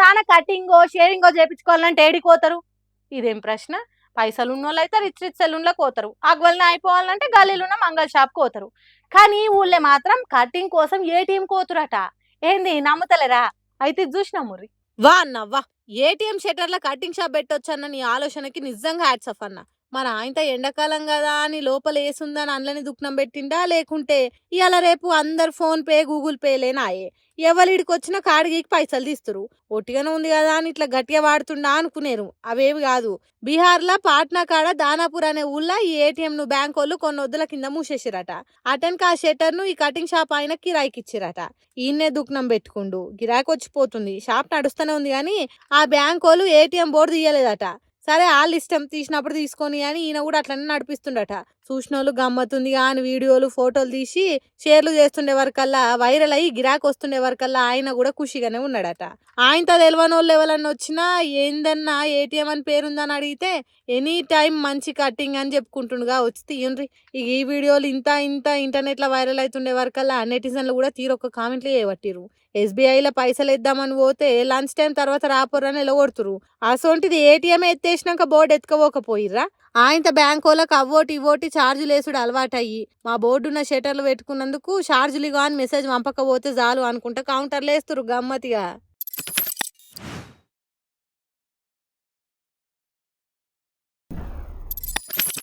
తాన కటింగో షేరింగో చేపించుకోవాలంటే ఏడికి పోతారు? ఇదేం ప్రశ్న? పైసలు ఉన్నోళ్ళు అయితే రిచ్ రిచ్ సెలూన్లకు పోతారు, అగ్వల్ని అయిపోవాలంటే గల్లీలో ఉన్న మంగళ షాప్కి పోతారు. కానీ ఊళ్ళో మాత్రం కటింగ్ కోసం ఏటీఎం కోతురట. ఏంది నమ్ముతలేరా? అయితే ఇది చూసినా ముర్రి. వా అన్న వా, ఏటీఎం షట్టర్ల కటింగ్ షాప్ పెట్టొచ్చన్న నీ ఆలోచనకి నిజంగా హ్యాట్స్ ఆఫ్ అన్న. మరి ఆయన ఎండాకాలం కదా అని లోపల ఏసుందని అందులోని దుఃఖం పెట్టిండా, లేకుంటే ఇవాళ రేపు అందరు ఫోన్ పే గూగుల్ పే లేనాయే, ఎవరిడికి వచ్చిన కాడికి పైసలు తీస్తురు, ఒట్టిగానే ఉంది కదా అని ఇట్లా గట్టిగా వాడుతుండా అనుకునేరు. అవేవి కాదు, బీహార్లో పాట్నా కాడ దానాపూర్ అనే ఊళ్ళో ఈ ఏటీఎం ను బ్యాంక్ వాళ్ళు కొన్ని వద్దుల కింద మూసేసిరట. అటెన్కి ఆ షట్టర్ ను ఈ కటింగ్ షాప్ ఆయన కిరాయికి ఇచ్చిరట. ఈయన్నే దుఃఖం పెట్టుకుండు, గిరాకి వచ్చిపోతుంది, షాప్ నడుస్తూనే ఉంది కానీ ఆ బ్యాంక్ వాళ్ళు ఏటీఎం బోర్డు తీయలేదట. సరే వాళ్ళ ఇష్టం, తీసినప్పుడు తీసుకొని అని ఈయన కూడా అట్లనే నడిపిస్తుండట. చూసిన వాళ్ళు గమ్మత్తుంది అని వీడియోలు ఫోటోలు తీసి షేర్లు చేస్తుండే వరకల్లా వైరల్ అయ్యి గిరాకి వస్తుండే వరకల్లా ఆయన కూడా ఖుషిగానే ఉన్నాడట. ఆయనతో తెలియని వాళ్ళు ఎవరన్నా వచ్చినా ఏందన్నా ఏటీఎం అని పేరుందని అడిగితే ఎనీ టైం మంచి కటింగ్ అని చెప్పుకుంటుండగా వచ్చి తీయండ్రి. ఈ వీడియోలు ఇంత ఇంత ఇంటర్నెట్లో వైరల్ అవుతుండే వరకల్లా నెటిజన్లు కూడా తీరొక్క కామెంట్లు చేయబట్టిరు. ఎస్బీఐలో పైసలు ఇద్దామని పోతే లంచ్ టైం తర్వాత రాపోరని ఎలగొడుతురు. అసోంటిది ఏటీఎం ఎత్తేసినాక బోర్డు ఎత్తుకపోకపోయిర్రా? ఆయనతో బ్యాంక్ వాళ్ళకి అవ్వోటి ఇవ్వోటి ఛార్జీలు వేసుడు అలవాటయ్యి మా బోర్డున్న షటర్లు పెట్టుకున్నందుకు ఛార్జీలు కానీ మెసేజ్ పంపకపోతే చాలు అనుకుంటా కౌంటర్లు వేస్తురు గమ్మతిగా.